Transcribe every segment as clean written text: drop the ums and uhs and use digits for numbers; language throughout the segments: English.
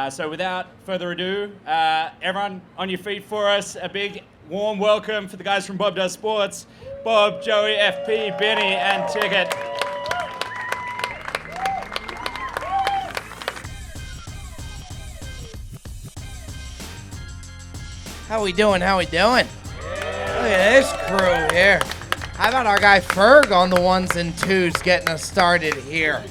So without further ado, everyone on your feet for us. A big warm welcome for the guys from Bob Does Sports. Bob, Joey, FP, Benny, and Ticket. How we doing? Look at this crew here. How about our guy Ferg on the ones and twos getting us started here?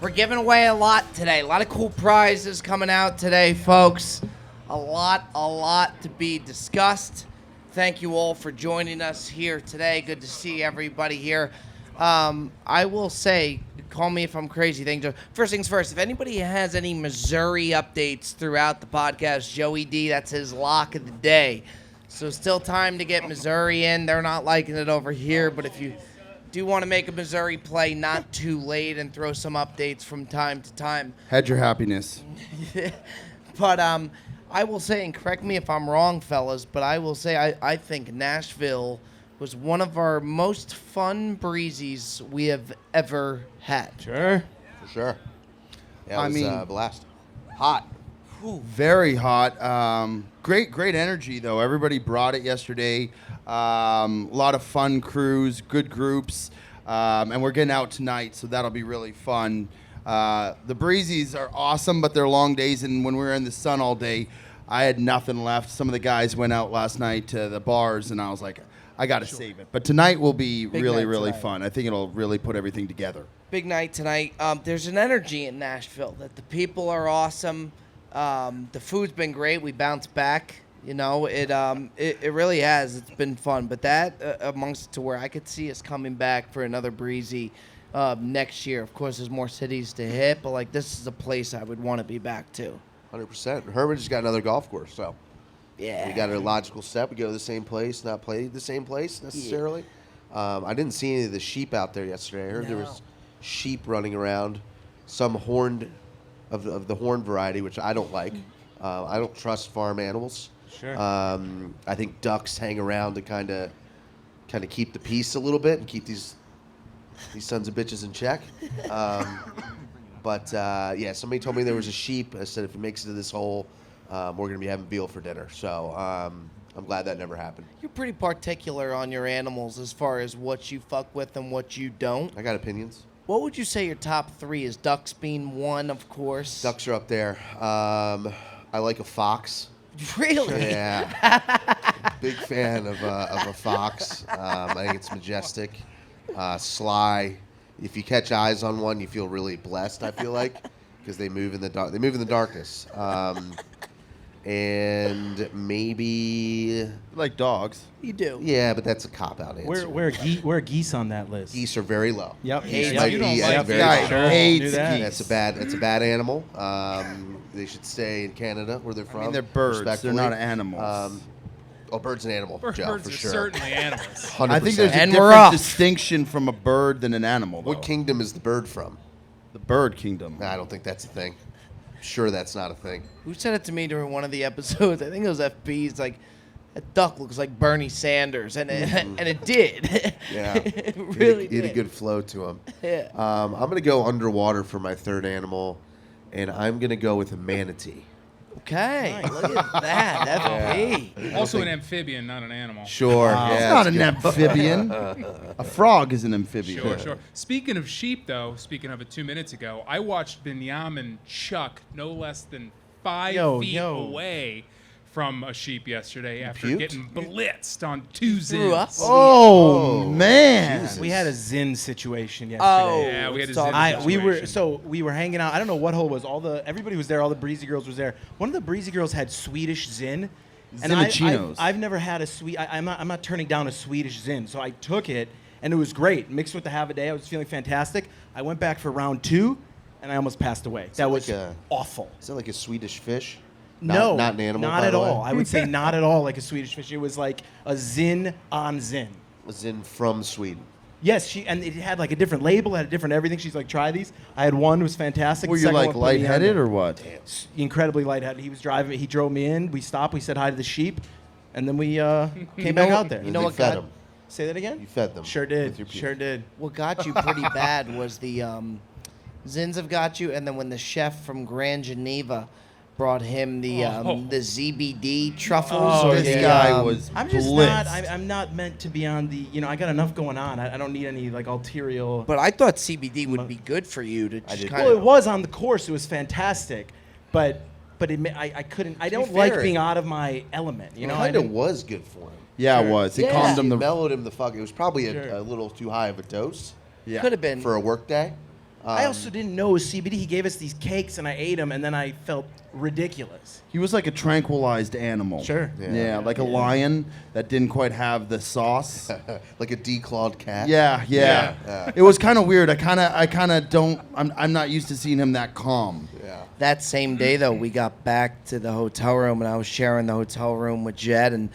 We're giving away a lot today. A lot of cool prizes coming out today, folks. A lot to be discussed. Thank you all for joining us here today. Good to see everybody here. I will say, call me if I'm crazy. First things first, if anybody has any Missouri updates throughout the podcast, Joey D, that's his lock of the day. So still time to get Missouri in. They're not liking it over here, but if you do want to make a Missouri play, not too late, and throw some updates from time to time. Hedge your happiness. But I will say, and correct me if I'm wrong, fellas, but I will say I think Nashville was one of our most fun breezes we have ever had. Sure. For sure. Yeah, I it was mean- a blast. Hot. Very hot. Great energy, though. Everybody brought it yesterday. A lot of fun crews, good groups. And we're getting out tonight, so that'll be really fun. The breezies are awesome, but they're long days, and when we were in the sun all day, I had nothing left. Some of the guys went out last night to the bars, and I was like, I got to save it. But tonight will be Big really, night really tonight. fun. I think it'll really put everything together. Big night tonight. There's an energy in Nashville that the people are awesome. The food's been great. We bounced back. You know, it really has. It's been fun. But that amongst to where I could see us coming back for another breezy next year. Of course, there's more cities to hit, but like this is a place I would want to be back to. 100%. Herman just got another golf course, so Yeah. we got a logical step. We go to the same place, not play the same place necessarily. I didn't see any of the sheep out there yesterday. I heard there was sheep running around, some horned of the horned variety, which I don't like. I don't trust farm animals. Sure. I think ducks hang around to kind of keep the peace a little bit and keep these sons of bitches in check. But somebody told me there was a sheep. I said if it makes it to this hole, we're going to be having veal for dinner. So I'm glad that never happened. You're pretty particular on your animals as far as what you fuck with and what you don't. I got opinions. What would you say your top three is? Ducks being one, of course. Ducks are up there. I like a fox. Really? Yeah. Big fan of a fox. I think it's majestic. Sly. If you catch eyes on one, you feel really blessed, I feel like, because they move in the dark. They move in the darkness. And maybe, Like dogs. You do. yeah, but that's a cop-out answer. Where are geese on that list? Geese are very low. Yep. Geese Yeah, might you be don't at like very Guy low. Sure. hates Do that. geese. That's a bad animal. They should stay in Canada where they're from. I mean, they're birds. They're respectfully. not animals. Bird's an animal, Joe, Birds for are sure. certainly animals. 100%. I think there's a And we're different off. distinction from a bird than an animal, though. What kingdom is the bird from? The bird kingdom. I don't think that's a thing. I'm sure that's not a thing. Who said it to me during one of the episodes? I think it was FB's. Like, a duck looks like Bernie Sanders, and it did. Yeah. it really He had a did. good flow to him. Yeah. I'm going to go underwater for my third animal, and I'm going to go with a manatee. Okay, look at that, FB. Also an amphibian, not an animal. Sure. It's yeah, not that's an good. amphibian. A frog is an amphibian. Sure. Speaking of sheep, though, speaking of it 2 minutes ago, I watched Binyamin chuck no less than 5 feet away from a sheep yesterday after puked? getting blitzed on 2 Threw up? zins. Oh, man. Jesus. We had a zin situation yesterday. Oh, Yeah, we had a let's talk zin about situation. We were hanging out. I don't know what hole it was. Everybody was there. All the breezy girls was there. One of the breezy girls had Swedish zin. Zinachinos. I've never had a sweet. I'm not turning down a Swedish zin. So I took it and it was great. Mixed with the have a day, I was feeling fantastic. I went back for round 2, and I almost passed away. That was awful. Is that like a Swedish fish? No, Not an animal, Not by at the way? all. I would say not at all like a Swedish fish. It was like a zin on zin. A zin from Sweden. Yes, and it had like a different label, had a different everything. She's like, try these. I had one, it was fantastic. Were The you second like one put me lightheaded under. or what? Incredibly lightheaded. He was driving. He drove me in. We stopped. We said hi to the sheep, and then we came back out there. You know You what fed got? them. Say that again. You fed them. Sure did. with your puke. Sure did. What got you pretty bad was the Zins have got you, and then when the chef from Grand Geneva brought him the ZBD truffles. Oh, or This the, guy was I'm just blitzed. not. I'm not meant to be on the. I got enough going on. I don't need any like ulterior. But I thought CBD would be good for you to just kind Well, it of. was on the course. It was fantastic, but I couldn't. I don't like fair, being out of my element. It I kind of didn't- was good for him. Yeah, Sure. it was. It Yeah. calmed him It the. mellowed him the fuck. It was probably Sure. a little too high of a dose Yeah. Could have been. for a work day. I also didn't know it was CBD. He gave us these cakes, and I ate them, and then I felt ridiculous. He was like a tranquilized animal. Sure. Yeah, like a lion that didn't quite have the sauce. like a declawed cat. Yeah. It was kind of weird. I kind of don't. I'm not used to seeing him that calm. Yeah. That same day, though, we got back to the hotel room, and I was sharing the hotel room with Jed, and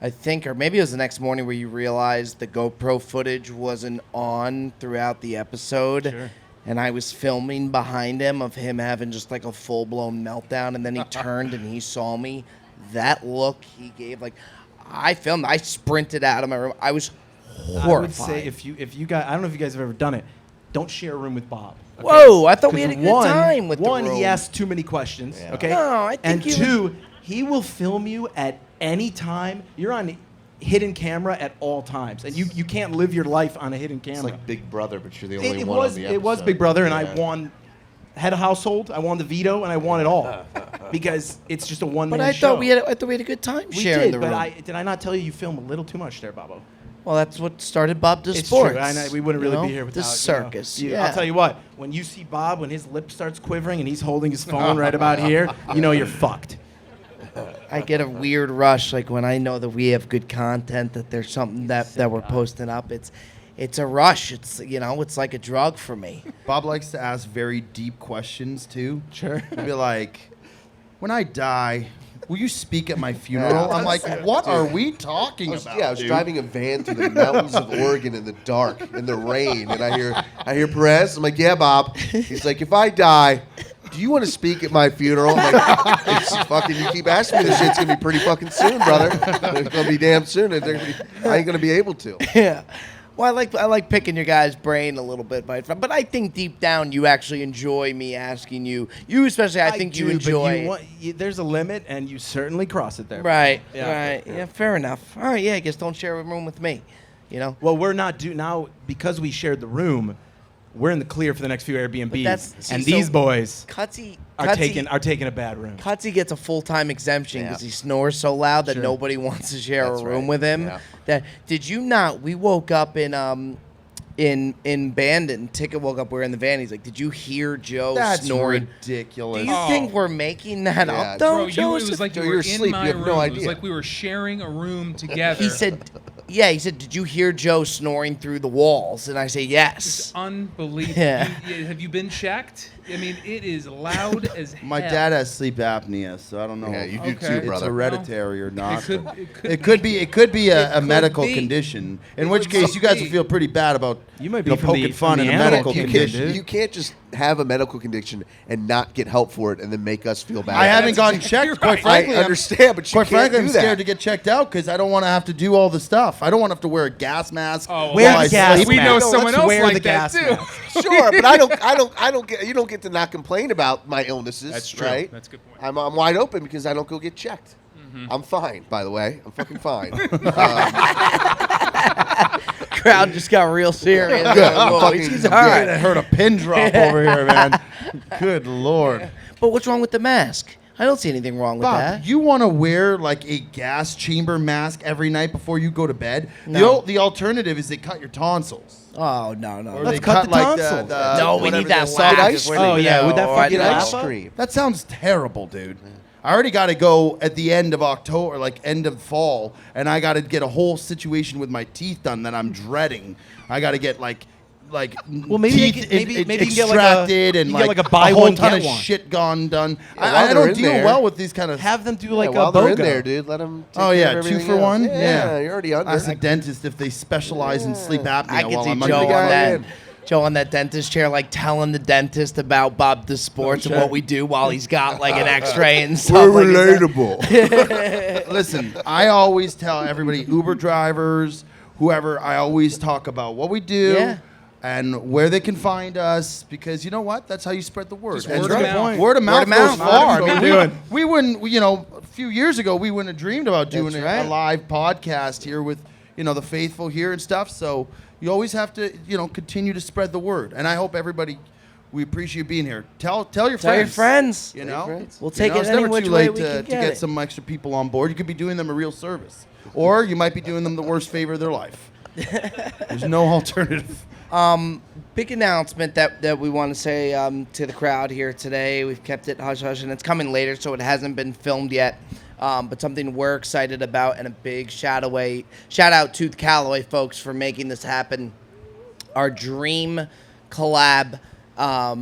I think, or maybe it was the next morning where you realized the GoPro footage wasn't on throughout the episode. Sure. And I was filming behind him of him having just like a full-blown meltdown, and then he turned and he saw me. That look he gave, like, I filmed. I sprinted out of my room. I was horrified. I would say if you guys, I don't know if you guys have ever done it. Don't share a room with Bob. okay? Whoa, I thought we had a 'Cause good time with the one, room. he asks too many questions. Yeah. Okay. No, I think and he two, he will film you at any time. You're on hidden camera at all times, and you can't live your life on a hidden camera. It's like Big Brother, but you're the only it one was on the it was episode. Big Brother, and I Yeah. won head of household. I won the veto, and I won it all because it's just a one man But I show. thought we had a good time We sharing did, the but room. did I not tell you film a little too much there, Babo? Well, that's what started Bob Does It's Sports. true. I know, we wouldn't you really know? be here without the circus. You know. Yeah. I'll tell you what. When you see Bob, when his lip starts quivering and he's holding his phone right about here, you know you're fucked. I get a weird rush, like when I know that we have good content, that there's something that we're posting up. It's a rush. It's it's like a drug for me. Bob likes to ask very deep questions too. Sure. He'll be like, "When I die, will you speak at my funeral?" I'm like, "What are we talking about?" I was dude?" driving a van through the mountains of Oregon in the dark, in the rain, and I hear Perez. I'm like, "Yeah, Bob." He's like, "If I die, do you want to speak at my funeral?" I'm like, "It's fucking. You keep asking me this shit's gonna be pretty fucking soon, brother. It's gonna be damn soon. And I ain't gonna be able to." Yeah. Well, I like picking your guys' brain a little bit, but I think deep down you actually enjoy me asking you. You especially, I think you do, enjoy. but there's a limit, and you certainly cross it there. Right. Yeah. Right. Yeah. Fair enough. All right. Yeah. I guess don't share a room with me. You know. Well, we're not now because we shared the room. We're in the clear for the next few Airbnbs, and these boys Cutsy are taking a bad room. Cutsy gets a full-time exemption Yeah. because he snores so loud that Sure. nobody wants to share That's a room right. with him. Yeah. Did you not? We woke up in Bandon. Ticket woke up. We were in the van. He's like, "Did you hear Joe That's snoring?" ridiculous. Do you think we're making that Yeah, up, though, Bro, it Joseph? was like Joe, you you're were asleep. in my You have room. no It was idea. like we were sharing a room together. He said, "Yeah." He said, "Did you hear Joe snoring through the walls?" And I say, "Yes." Unbelievable. Yeah. Have you been checked? I mean, it is loud as hell. My dad has sleep apnea, so I don't know. Yeah, you do Okay. too, It's brother. hereditary or not. could- but it could It could be a could medical be. condition. In It which could case, you guys be. will feel pretty bad about You might be from poking the- fun from in the a animal medical kingdom, condition. dude. You can't just have a medical condition and not get help for it and then make us feel bad. I haven't That's gotten exactly checked. Quite right. frankly, I understand, but you quite can't frankly, do I'm that. scared to get checked out because I don't want to have to do all the stuff. I don't want to have to wear a gas mask. Oh, Wear while the I gas sleep. We know mask. someone Let's else wear like the that gas too. mask. Sure, but I don't get. You don't get to not complain about my illnesses. That's true. Right? That's a good point. I'm wide open because I don't go get checked. I'm fine, by the way. I'm fucking fine. Crowd just got real serious. Good. I'm Whoa, fucking he's good. all I right. heard a pin drop over here, man. Good lord. But what's wrong with the mask? I don't see anything wrong with Bob, that. you want to wear like a gas chamber mask every night before you go to bed? No. The alternative is they cut your tonsils. Oh no no. Or no. they cut the like tonsils. No, we whatever need that the wax. ice Where cream. they- Oh, yeah, would that oh, fucking I know. ice Lava? cream. That sounds terrible, dude. I already got to go at the end of October, like end of fall, and I got to get a whole situation with my teeth done that I'm dreading. I got to get like Well, maybe teeth you can- maybe you can get like a- extracted and you can get like like a buy whole one, ton get of one. shit gone done. while I they're don't in deal there- well with these kind of. Have them do like while a they're in BOGO. there, dude, let them. Oh take yeah, care of 2 everything for else. 1. Yeah, you're already under. Ask the dentist if they specialize in sleep apnea. I can while see I'm Joe under on the guy that. in. Joe on that dentist chair, like telling the dentist about Bob the Sports and what we do while he's got like an X-ray and stuff. We're like that. relatable. Listen, I always tell everybody, Uber drivers, whoever, I always talk about what we do. Yeah. and where they can find us, because you know what? That's how you spread the word. Just And word of mouth. Word of mouth goes mouth. far. That's what I we're mean, doing. we wouldn't, a few years ago, we wouldn't have dreamed about doing That's a right. live podcast here with, the faithful here and stuff. So you always have to, continue to spread the word. And I hope everybody, we appreciate you being here. Tell your friends. Tell your friends. You know, friends. We'll take it's it any never which too way late we to can get get it. some extra people on board. You could be doing them a real service, or you might be doing them the worst favor of their life. There's no alternative. Big announcement that we want to say to the crowd here today. We've kept it hush hush, and it's coming later, so it hasn't been filmed yet. But something we're excited about, and a big shout out to the Callaway folks for making this happen. Our dream collab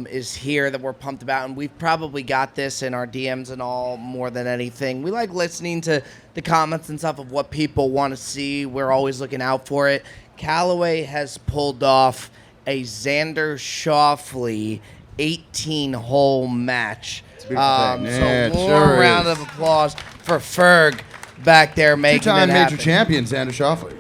is here that we're pumped about, and we've probably got this in our DMs and all more than anything. We like listening to the comments and stuff of what people want to see. We're always looking out for it. Callaway has pulled off a Xander Schauffele 18-hole match. It's a beautiful thing. Yeah, it So warm sure round is. of applause for Ferg back there making it Two-time major happen. champion, Xander Schauffele.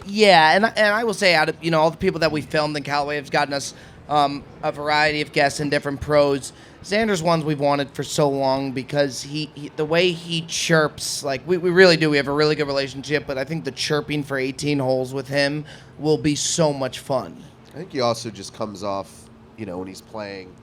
Yeah, and I will say, out of all the people that we filmed in Callaway have gotten us a variety of guests and different pros. Xander's ones we've wanted for so long because he the way he chirps, like we really do. We have a really good relationship, but I think the chirping for 18 holes with him will be so much fun. I think he also just comes off, when he's playing,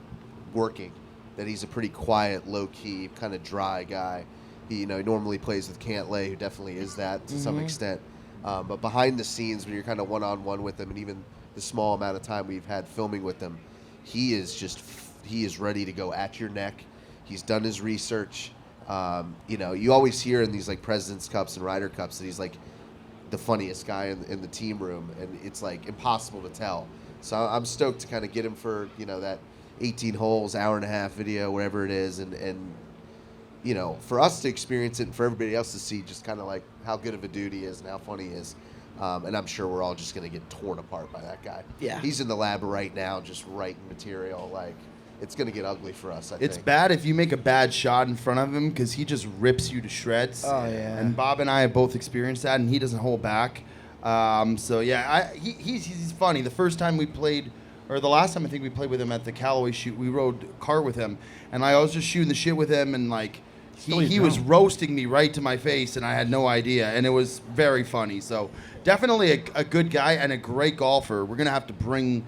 working, that he's a pretty quiet, low-key, kind of dry guy. He normally plays with Callaway, who definitely is that to some extent. But behind the scenes, when you're kind of one-on-one with him, and even the small amount of time we've had filming with him, he is ready to go at your neck. He's done his research. You always hear in these like President's Cups and Ryder Cups that he's like the funniest guy in the team room, and it's like impossible to tell. So I'm stoked to kind of get him for that 18 holes, hour and a half video, wherever it is, and for us to experience it and for everybody else to see just kind of like how good of a dude he is and how funny he is. And I'm sure we're all just going to get torn apart by that guy. Yeah. He's in the lab right now just writing material. Like, it's going to get ugly for us, I It's think. bad if you make a bad shot in front of him because he just rips you to shreds. Oh, yeah. And Bob and I have both experienced that, and he doesn't hold back. He's funny. The first time we played, or the last time I think we played with him at the Callaway shoot, we rode car with him, and I was just shooting the shit with him, and like he was roasting me right to my face, and I had no idea, and it was very funny. So definitely a good guy and a great golfer. We're gonna have to bring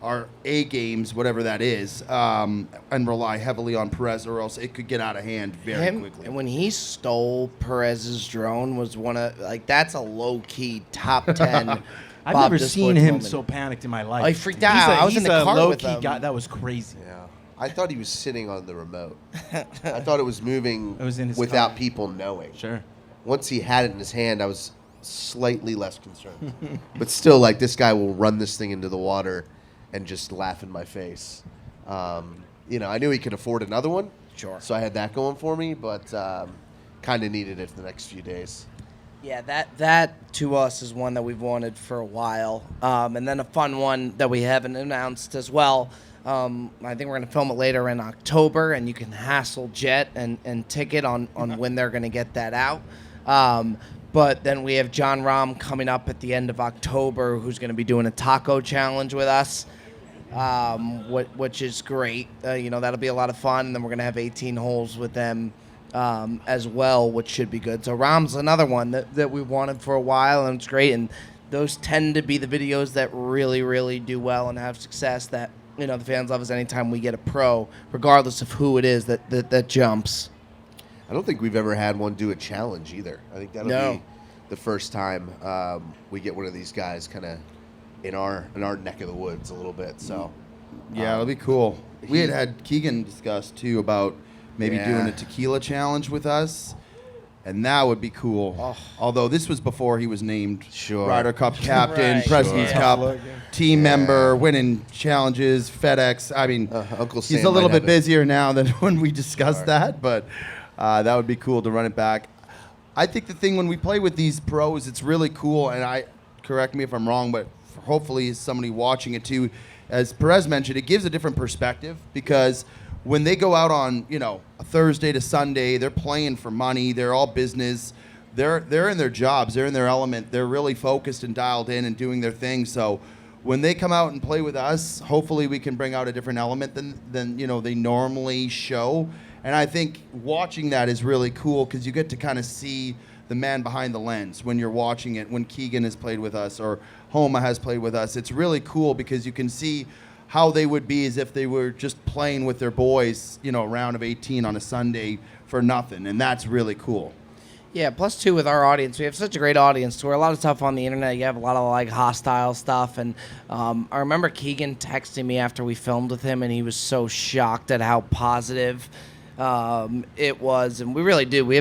our A games, whatever that is, and rely heavily on Perez, or else it could get out of hand very quickly. And when he stole Perez's drone was one of that's a low key top 10. I've Bob never Discourse seen him moment. so panicked in my life. I freaked out. I was in the car with low-key him. guy. That was crazy. Yeah. I thought he was sitting on the remote. I thought it was moving It was in his without car. people knowing. Sure. Once he had it in his hand, I was slightly less concerned. But still, like, this guy will run this thing into the water and just laugh in my face. I knew he could afford another one. Sure. So I had that going for me, but kind of needed it for the next few days. Yeah, that to us is one that we've wanted for a while. And then a fun one that we haven't announced as well. I think we're going to film it later in October, and you can hassle Jet and Ticket on when they're going to get that out. But then we have John Rahm coming up at the end of October, who's going to be doing a taco challenge with us, which is great. That'll be a lot of fun. And then we're going to have 18 holes with them as well, which should be good. So Rahm's another one that we wanted for a while, and it's great. And those tend to be the videos that really, really do well and have success that, the fans love us anytime we get a pro, regardless of who it is that jumps. I don't think we've ever had one do a challenge either. I think that'll be the first time we get one of these guys kind of in our neck of the woods a little bit. So Yeah, it'll be cool. We had Keegan discuss too about maybe doing a tequila challenge with us, and that would be cool. Oh. Although this was before he was named Sure. Ryder Cup captain, Right. President's Sure. Cup team member, winning challenges, FedEx. I mean, Uncle he's Sam a little might bit have it. busier now than when we discussed that, but that would be cool to run it back. I think the thing when we play with these pros, it's really cool, and correct me if I'm wrong, but hopefully somebody watching it too, as Perez mentioned, it gives a different perspective because when they go out on, a Thursday to Sunday, they're playing for money, they're all business, they're in their jobs, they're in their element, they're really focused and dialed in and doing their thing. So when they come out and play with us, hopefully we can bring out a different element than they normally show. And I think watching that is really cool because you get to kind of see the man behind the lens when you're watching it. When Keegan has played with us or Homa has played with us, it's really cool because you can see how they would be as if they were just playing with their boys, a round of 18 on a Sunday for nothing. And that's really cool. Yeah, plus two with our audience. We have such a great audience to where a lot of stuff on the internet, you have a lot of like hostile stuff. And I remember Keegan texting me after we filmed with him, and he was so shocked at how positive it was. And we really do. We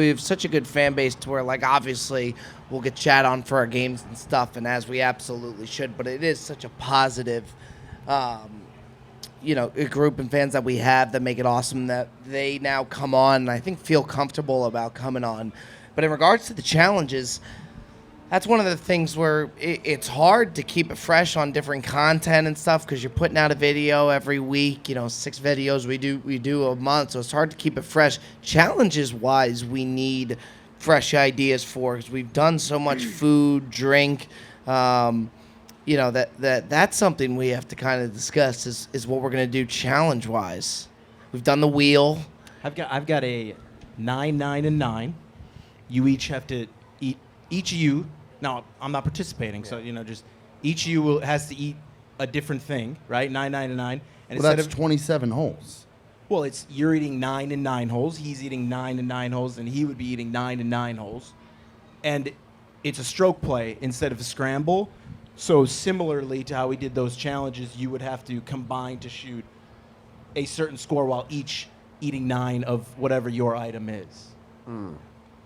have such a good fan base to where, like, obviously we'll get chat on for our games and stuff, and as we absolutely should. But it is such a positive a group and fans that we have that make it awesome that they now come on and I think feel comfortable about coming on. But in regards to the challenges, that's one of the things where it's hard to keep it fresh on different content and stuff because you're putting out a video every week, 6 videos we do a month, so it's hard to keep it fresh. Challenges wise, we need fresh ideas for because we've done so much food, drink, that's something we have to kind of discuss is what we're going to do challenge wise. We've done the wheel. I've got a 9, 9, and 9. You each have to eat. Each of you. Now I'm not participating, so just each of you has to eat a different thing, right? 9, 9, and 9. And well, that's 27 holes. Well, you're eating 9 and 9 holes. He's eating 9 and 9 holes, and he would be eating 9 and 9 holes. And it's a stroke play instead of a scramble. So similarly to how we did those challenges, you would have to combine to shoot a certain score while each eating 9 of whatever your item is.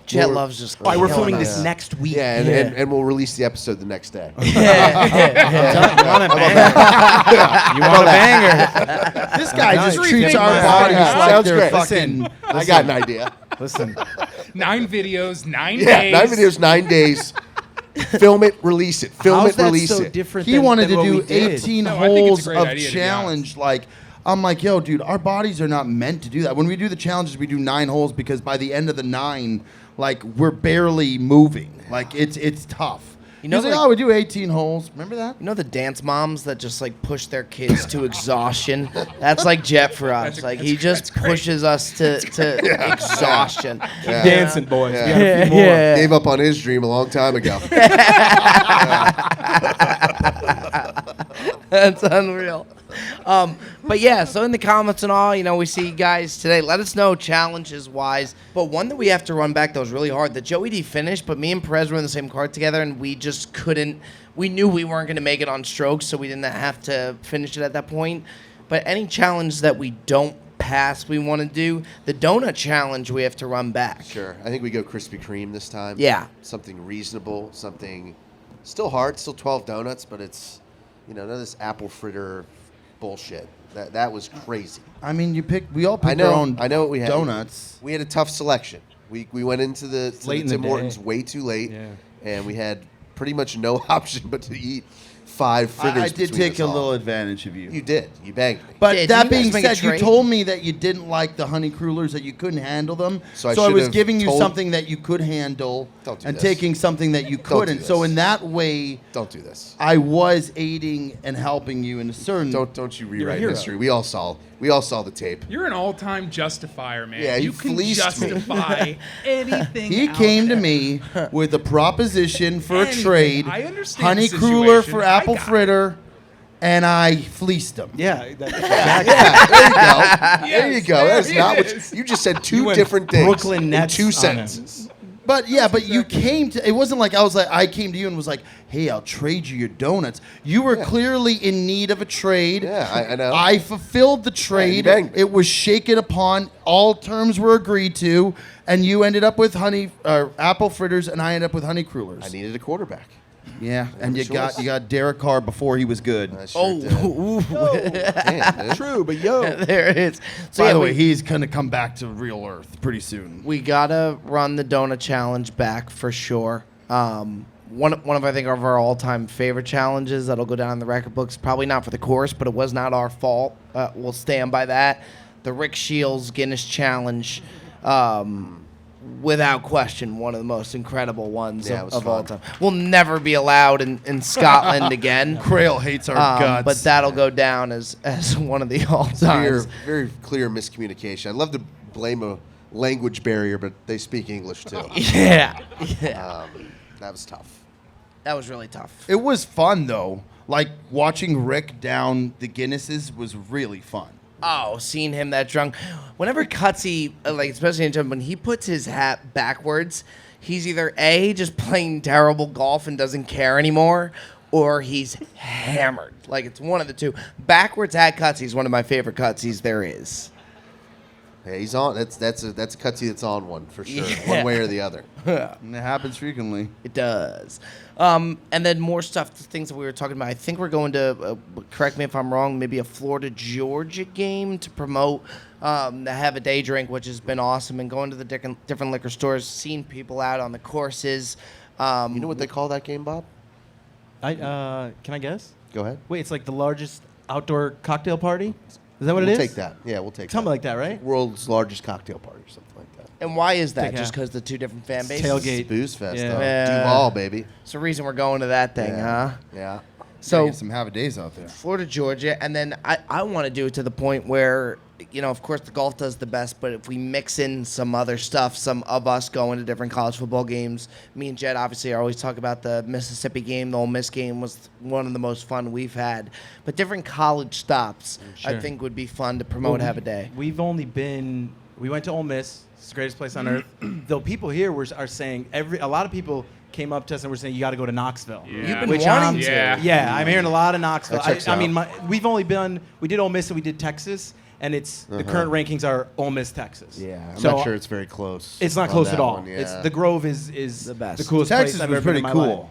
Jet loves just. All right, we're filming this next week. Yeah, and we'll release the episode the next day. You want a banger? This guy just treats think our about bodies it. like Sounds they're great. fucking. I got an idea. Listen, 9 videos, 9 Yeah, days. 9 videos, 9 days. Film it, release it. Film how's it, that release so it. different? He wanted than to what we do did? 18 No, I think it's a holes great of idea, to be challenge. Like, I'm like, yo, dude, our bodies are not meant to do that. When we do the challenges, we do 9 holes because by the end of the 9, like, we're barely moving. Like, it's tough. He's like, like- oh, we do 18 holes. Remember that? The dance moms that just like push their kids to exhaustion? That's like Jet for us. He just pushes us to exhaustion. Yeah. Dancing boys. Yeah. We got a few more. Yeah. Gave up on his dream a long time ago. That's unreal. But yeah, so in the comments and all, we see you guys today. Let us know challenges wise. But one that we have to run back that was really hard, that Joey D finished, but me and Perez were in the same cart together and we just couldn't. We knew we weren't going to make it on strokes, so we didn't have to finish it at that point. But any challenge that we don't pass, we want to do. The donut challenge, we have to run back. Sure. I think we go Krispy Kreme this time. Yeah. Something reasonable, something still hard, still 12 donuts, but it's, none of this apple fritter bullshit. That was crazy. I mean, we all picked our own I know what we had. donuts. We had a tough selection. We went into the late in the Tim day. Hortons way too late, Yeah. and we had pretty much no option but to eat 5 fritters. I did between take us a all. little advantage of you. You did. You banged me. But Yeah, that didn't you being guys make a said, you trade? told me that you didn't like the honey crullers, that you couldn't handle them. So I I was should've giving you told- something that you could handle Don't do and this. taking something that you Don't do couldn't. So this. in that way, Don't do this. I was aiding and helping you in a certain. Don't you a rewrite hero. history. We all saw the tape. You're an all-time justifier, man. Yeah, you you can fleeced me. justify anything. He out came to there. me with a proposition for a Anything. trade, I understand honey the cruller situation. for I apple got it. fritter, and I fleeced him. Yeah. There you go. there That's it not what is. you just said. You Two went different things Brooklyn in Nets 2 on him. sentences. But yeah, but you came to. It wasn't like I came to you and was like, "Hey, I'll trade you your donuts." You were clearly in need of a trade. Yeah, I know. I fulfilled the trade. banged me. It was shaken upon. All terms were agreed to, and you ended up with apple fritters, and I ended up with honey crullers. I needed a quarterback. Yeah, and a you got choice. Derek Carr before he was good. I sure did. Ooh. Damn, dude. True, but yo. There it is. So By yeah, the way, he's gonna come back to real Earth pretty soon. we gotta run the donut challenge back for sure. One of I think of our all-time favorite challenges that'll go down in the record books. Probably not for the course, but it was not our fault. We'll stand by that. The Rick Shields Guinness challenge. without question, one of the most incredible ones Yeah, it was of all fun. time. We'll never be allowed in Scotland again. Crail hates our guts. But that'll go down as one of the Very, all-times. very clear miscommunication. I'd love to blame a language barrier, but they speak English too. Yeah. That was tough. That was really tough. It was fun though. Like watching Rick down the Guinnesses was really fun. Oh, seeing him that drunk. Whenever Cutsy, like especially in terms when he puts his hat backwards, he's either A, just playing terrible golf and doesn't care anymore, or he's hammered. Like it's one of the two. Backwards hat Cutsy is one of my favorite Cutsies there is. Yeah, he's on. That's a cutscene that's on one for sure, Yeah. one way or the other. And it happens frequently. It does. And then more stuff, things that we were talking about. I think we're going to, correct me if I'm wrong, maybe a Florida-Georgia game to promote the Have a Day drink, which has been awesome, and going to the different liquor stores, seeing people out on the courses. You know what they call that game, Bob? Can I guess? Go ahead. Wait, it's like the largest outdoor cocktail party? Is that what it We'll is? take that. Yeah, we'll take Something that. like that, right? World's largest cocktail party or something like that. And why is that? Take Just half. because the two different fan bases? Tailgate. Booze Fest, Yeah. though. Yeah. Duval, baby. It's the reason we're going to that thing, huh? Yeah. So Get some have a days out there. Florida, Georgia, and then I want to do it to the point where, you know, of course the golf does the best, but if we mix in some other stuff, some of us going to different college football games, me and Jed obviously always talk about the Mississippi game, the Ole Miss game was one of the most fun we've had, but different college stops I Sure. think would be fun to promote Have a Day. We went to Ole Miss. It's the greatest place on earth. Though people here are saying, a lot of people came up to us and were saying, you got to go to Knoxville. Yeah. You've been Which wanting to. Yeah. I'm hearing a lot of Knoxville. That checks I mean, out. we did Ole Miss and we did Texas, and the current rankings are Ole Miss, Texas. Yeah. I'm So not sure it's very close. It's not on close that at all. one, yeah. It's the Grove is The best. the coolest Texas place I've was ever been pretty in my cool. life.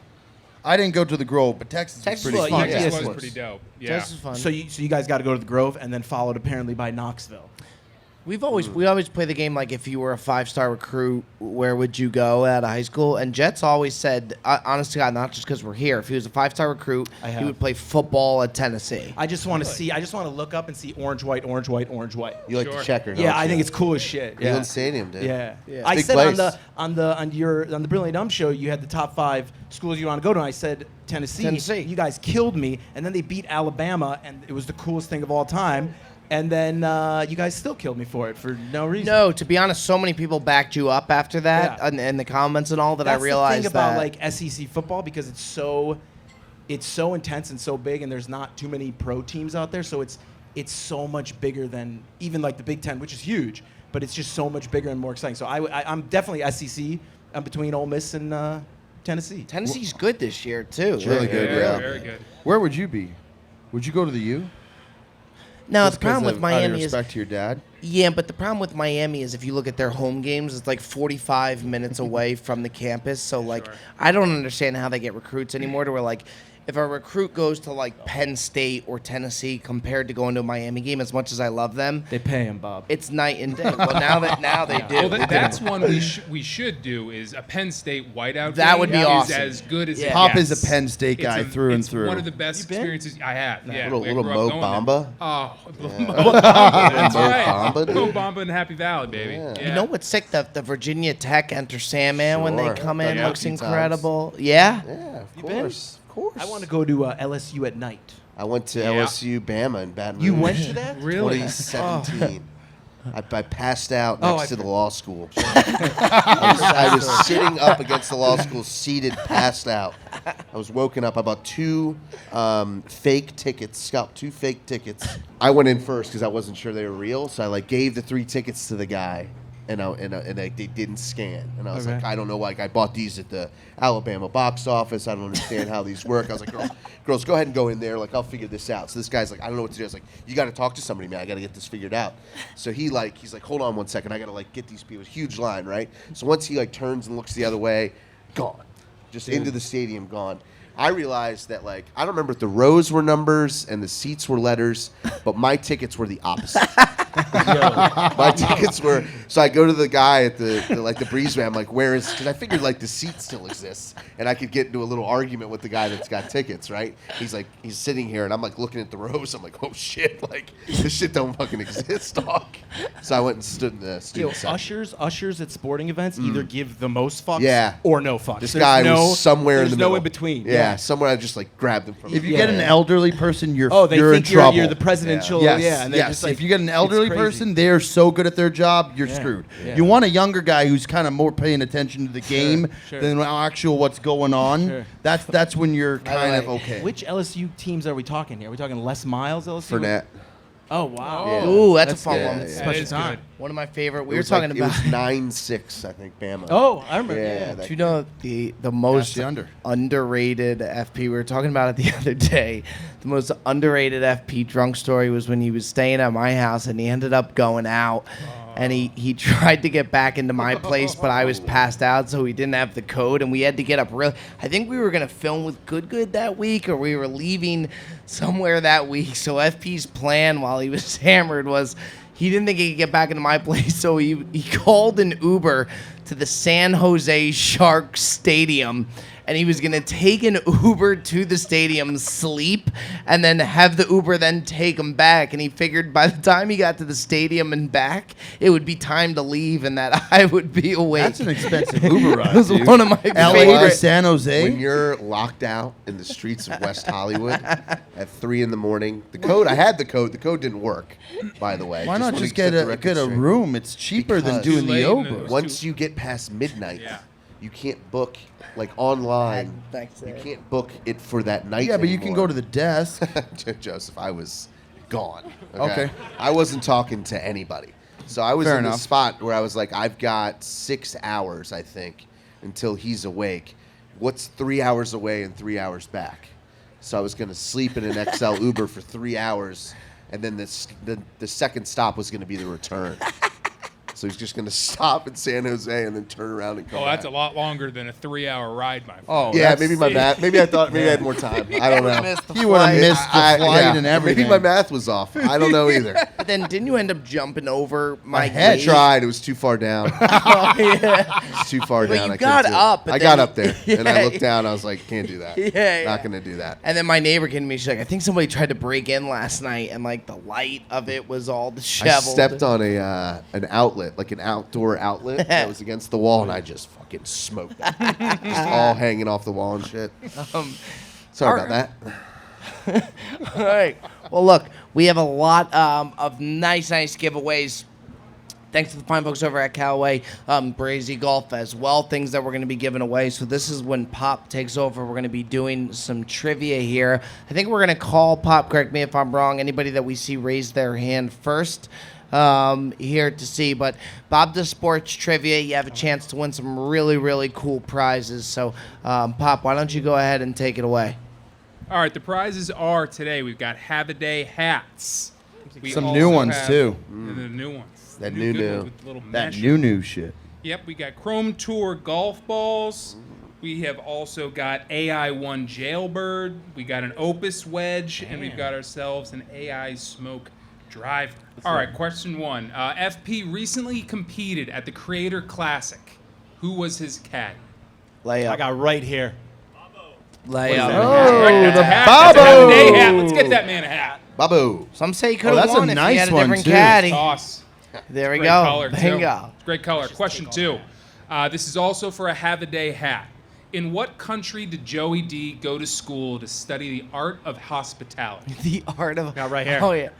I didn't go to the Grove, but Texas Texas was pretty was- fun. yeah, Texas yes, was was. pretty dope. Yeah. Texas is fun. So you guys got to go to the Grove and then followed apparently by Knoxville. We always play the game like if you were a 5-star recruit, where would you go out of high school? And Jet's always said, honest to God, not just because we're here. If he was a 5-star recruit, I he have. would play football at Tennessee. I just want to see. I just want to look up and see orange, white, orange, white, orange, white. You like Sure. the checker, don't Yeah, I you? think it's cool as shit. Yeah. Cleveland Stadium, dude. Yeah. Yeah. I Big said place. on the Brilliant Dumb show, you had the top 5 schools you want to go to. And I said Tennessee. Tennessee. You guys killed me, and then they beat Alabama, and it was the coolest thing of all time. And then you guys still killed me for it for no reason. No, to be honest, so many people backed you up after that Yeah. and the comments and all that That's I realized the thing about that. like SEC football because it's so intense and so big, and there's not too many pro teams out there, so it's so much bigger than even like the Big Ten, which is huge, but it's just so much bigger and more exciting. So I'm definitely SEC. I'm between Ole Miss and Tennessee. Tennessee's good this year too. Really good, yeah. Very good. Where would you be? Would you go to the U? No, Just the problem 'cause with of- out of Miami is respect to your dad. yeah, but the problem with Miami is if you look at their home games, it's like 45 minutes away from the campus. So like, Sure. I don't understand how they get recruits anymore. To where like, if a recruit goes to like Penn State or Tennessee compared to going to a Miami game, as much as I love them, They pay him, Bob. it's night and day. Well, now they do. Well, that's one we should do is a Penn State whiteout. That game would be is awesome. as good as Yeah. it Pop gets. is a Penn State guy It's through and it's through. one of the best You been? experiences I have. Yeah, Little- we little grew up Mo going there. Bamba? Oh, Mo Bamba. That's Mo right. Bamba, dude. Mo Bamba in Happy Valley, baby. Yeah. Yeah. You know what's sick? The Virginia Tech Enter Sandman when they Sure. come Done in that a looks few times. incredible. Yeah. Yeah, of been? course. Of course. I want to go to LSU at night. I went to Yeah. LSU Bama in Baton Rouge. You went to that? Really? 2017. I passed out Oh, next to the law school. I was sitting up against the law school, seated, passed out. I was woken up. I bought 2 fake tickets, scalped 2 fake tickets. I went in first because I wasn't sure they were real, so I like gave the 3 tickets to the guy, and they didn't scan. And I was Okay. like, I don't know, like I bought these at the Alabama box office. I don't understand how these work. I was like, girls, go ahead and go in there. Like, I'll figure this out. So this guy's like, I don't know what to do. I was like, you got to talk to somebody, man. I got to get this figured out. So he's like, hold on one second. I got to like get these people. Huge line, right? So once he like turns and looks the other way, gone, just into the stadium, gone. I realized that like I don't remember if the rows were numbers and the seats were letters, but my tickets were the opposite. My tickets were. So I go to the guy at the Breezy. I'm like, where is? Because I figured like the seat still exists, and I could get into a little argument with the guy that's got tickets, right? He's sitting here, and I'm like looking at the rows. I'm like, oh shit, like this shit don't fucking exist, dog. So I went and stood in the student section. Ushers at sporting events either give the most fucks Yeah. or no fucks. This guy was somewhere in the middle. There's no in between. Yeah, somewhere I just like grabbed him from. If you get an elderly person, you're they you're think in trouble. you're the presidential. Yes, Yeah, and they're yes. just like, If you get an elderly it's crazy. person, they are so good at their job, you're Yeah, screwed. yeah. You want a younger guy who's kind of more paying attention to the game sure. than actual what's going on. Sure. That's when you're By the kind of way, okay. Which LSU teams are we talking here? Are we talking Les Miles LSU? Fournette. Oh wow. Yeah. Ooh, that's a fun good. one. Yeah. It's That such a is time. good. One of my favorite. We It were was talking like, about. It was 9-6, I think, Bama. Oh, I remember. Yeah, Yeah. that- Do you know the most the under. underrated FP? We were talking about it the other day. The most underrated FP drunk story was when he was staying at my house and he ended up going out. And he tried to get back into my place, but I was passed out, so he didn't have the code, and we had to get up real. I think we were going to film with Good that week, or we were leaving somewhere that week. So FP's plan while he was hammered was he didn't think he could get back into my place, so he called an Uber to the San Jose Sharks Stadium, and he was going to take an Uber to the stadium, sleep, and then have the Uber then take him back. And he figured by the time he got to the stadium and back, it would be time to leave and that I would be awake. That's an expensive Uber ride, It was dude. one of my LA to favorite. San Jose. When you're locked out in the streets of West Hollywood at 3 in the morning, I had the code. The code didn't work, by the way. Why not wanna just set get the a record get a straight. room? It's cheaper than Because- doing Too the late and it Uber. was Once you get past midnight, Yeah. you can't book like online. Thanks, You Ed. can't book it for that night. Yeah, but you can anymore. go to the desk. Joseph, I was gone. Okay. I wasn't talking to anybody. So I was Fair in the enough. spot where I was like, I've got 6 hours, I think, until he's awake. What's 3 hours away and 3 hours back? So I was going to sleep in an XL Uber for 3 hours, and then the second stop was going to be the return. So he's just going to stop in San Jose and then turn around and come Oh, back. that's a lot longer than a 3-hour ride, my friend. Oh, Yeah, that's- maybe my math. Maybe I thought maybe I had more time. I don't know. He would have missed the flight and everything. Maybe my math was off. I don't know either. But then didn't you end up jumping over my I head? tried. It was too far down. Oh, yeah. It's too far But down. you I couldn't got do it. up, but I then got you- up there and I Yeah. looked down. I was like, can't do that. Yeah, Not yeah. gonna do that. And then my neighbor came to me. She's like, I think somebody tried to break in last night, and like the light of it was all disheveled. I stepped on an outlet, like an outdoor outlet that was against the wall, and I just fucking smoked it. Just all hanging off the wall and shit. Sorry about that. All right. Well, look, we have a lot of nice giveaways. Thanks to the fine folks over at Callaway, Breezy Golf as well, things that we're going to be giving away. So this is when Pop takes over. We're going to be doing some trivia here. I think we're going to call Pop, correct me if I'm wrong, anybody that we see raise their hand first here to see. But Bob does sports trivia. You have a chance to win some really cool prizes. So, Pop, why don't you go ahead and take it away? All right, the prizes are today. We've got Have-A-Day hats. We Some also new ones, have- too. Yeah, the new ones. That The new good new. ones with little That mesh. new shit. Yep, we got Chrome Tour golf balls. We have also got AI1 Jailbird. We got an Opus wedge, and we've got ourselves an AI Smoke driver. All right, question 1. FP recently competed at the Creator Classic. Who was his caddy? Layup. I got right here. Layup. That's the a hat. That's a Babo. Have-A-Day hat. Let's get that man a hat. Babu. Some say he could Oh, have that's a won if he nice had a one, different too. caddy. Toss. There we Great go. color, too. Bingo. Great color. Question 2. This is also for a Have-A-Day hat. In what country did Joey D go to school to study the art of hospitality? The art of. Got right here. Oh yeah.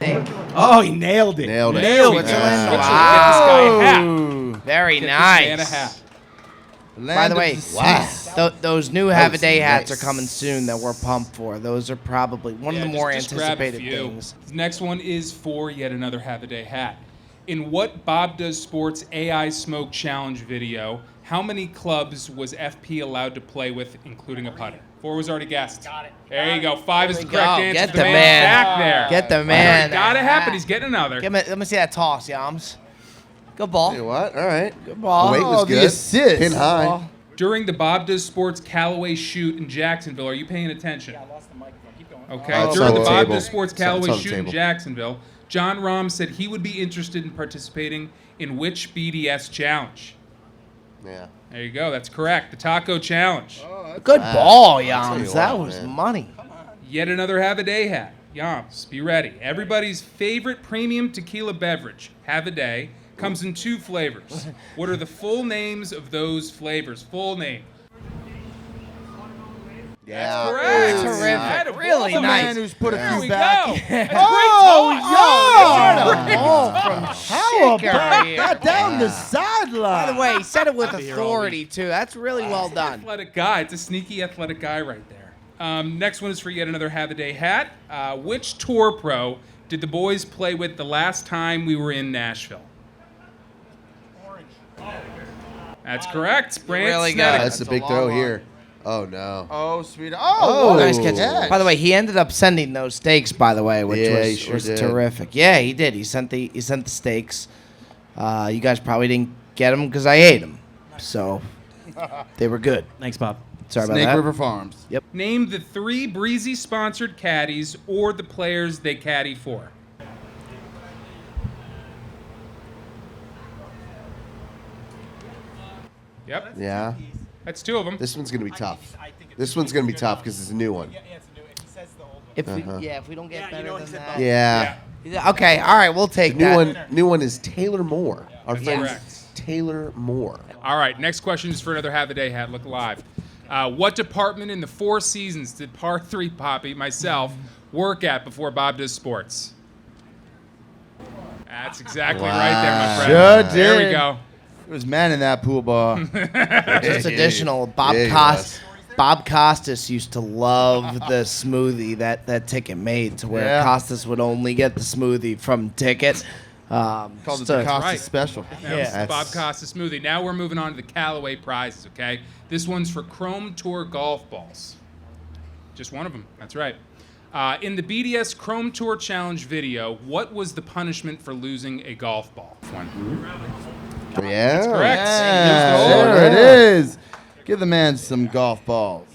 Oh, he nailed it. Nailed it. Nailed it. Switzerland. Get this guy a hat. Very Get nice. this man a hat. By the way, Wow. those new Have-A-Day hats nice. are coming soon that we're pumped for. Those are probably one of the more just grab a anticipated few. things. The next one is for yet another Have-A-Day hat. In what Bob Does Sports AI Smoke Challenge video, how many clubs was FP allowed to play with, including a putter? 4 was already guessed. Got it. There you go. 5 is the we correct go. answer. Get the the man's man. back there. Get the man. Got it that happen. hat. He's getting another. Let me see that toss, Yams. Good ball. You know what? All right. Good ball. The weight was Oh, the good. assist. Pin high. Ball. During the Bob Does Sports Callaway shoot in Jacksonville, are you paying attention? Yeah, I lost the microphone. Keep going. Okay. It's During on the the Bob table. Does Sports It's on Callaway the shoot in table. Jacksonville, John Rahm said he would be interested in participating in which BDS challenge? Yeah. There you go. That's correct. The Taco Challenge. Good ball, I'll tell you Yams. That what, was man. money. Yet another Have a Day hat. Yams, be ready. Everybody's favorite premium tequila beverage, Have a Day, comes in 2 flavors. What are the full names of those flavors? Full name. Yeah. Correct. Terrific. Attaboy. Really The nice. man who's put a There few we back. go. That's great Oh, talk. yeah. Ball from How Shaker about here. that down the By sideline? the way, he said it with authority, too. That's really well done. Athletic guy. It's a sneaky athletic guy right there. Next one is for yet another Have a Day hat. Which tour pro did the boys play with the last time we were in Nashville? That's correct. Brant Really good. Snedeker. That's a That's a big long throw one. here. Oh, no. Oh, sweet. Oh, Oh, Nice catch. yeah. By the way, he ended up sending those steaks, by the way, which Yeah, he was, sure was did. terrific. Yeah, he did. He sent the steaks. You guys probably didn't get them because I ate them. So they were good. Thanks, Bob. Sorry Snake about that. River Farms. Name the 3 Breezy sponsored caddies or the players they caddy for. Yep, Yeah. that's 2 of them. This one's going to be tough. This one's going to be tough because it's a new one. If we don't get better than that. Yeah. Yeah, okay, all right, we'll take New that. one is Taylor Moore. Our That's friend correct. Taylor Moore. All right, next question is for another Have a Day hat. Look live. What department in the 4 seasons did Par 3 Poppy, myself, work at before Bob Does Sports? That's exactly right there, my friend. Sure There we did. go. It was man in that pool ball. Just additional. Yeah, Bob Costas used to love the smoothie that Ticket made, to where Yeah. Costas would only get the smoothie from Ticket. Called it So- the Costa right. Special. That was Yeah. Bob Costa Smoothie. Now we're moving on to the Callaway prizes, okay? This one's for Chrome Tour golf balls. Just one of them. That's right. In the BDS Chrome Tour Challenge video, what was the punishment for losing a golf ball? One. Yeah. That's correct. Yeah, Here's the there score. it is. Give the man some golf balls.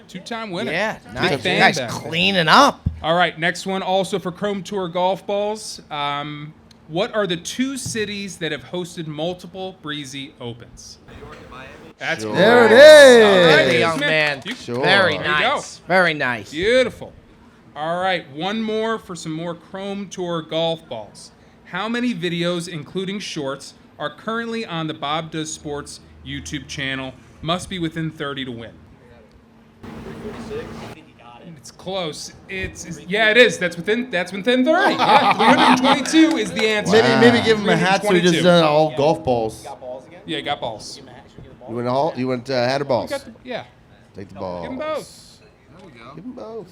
Two-time winner. Yeah, Big nice. You fan guys back there. cleaning up. All right, next one also for Chrome Tour golf balls. What are the 2 cities that have hosted multiple Breezy Opens? That's Sure. correct. There it All right, is. The ladies young and man. You- Sure. Very There you go. nice. Very nice. Beautiful. All right, one more for some more Chrome Tour golf balls. How many videos, including shorts, are currently on the Bob Does Sports YouTube channel? Must be within 30 to win. It's close. Yeah, it is. That's within 30. Yeah, 322 is the answer. Maybe give him a hat so he just 322. all golf balls. Yeah, got balls. You went hat or balls? Yeah. Take the balls. Give them both. Give them both.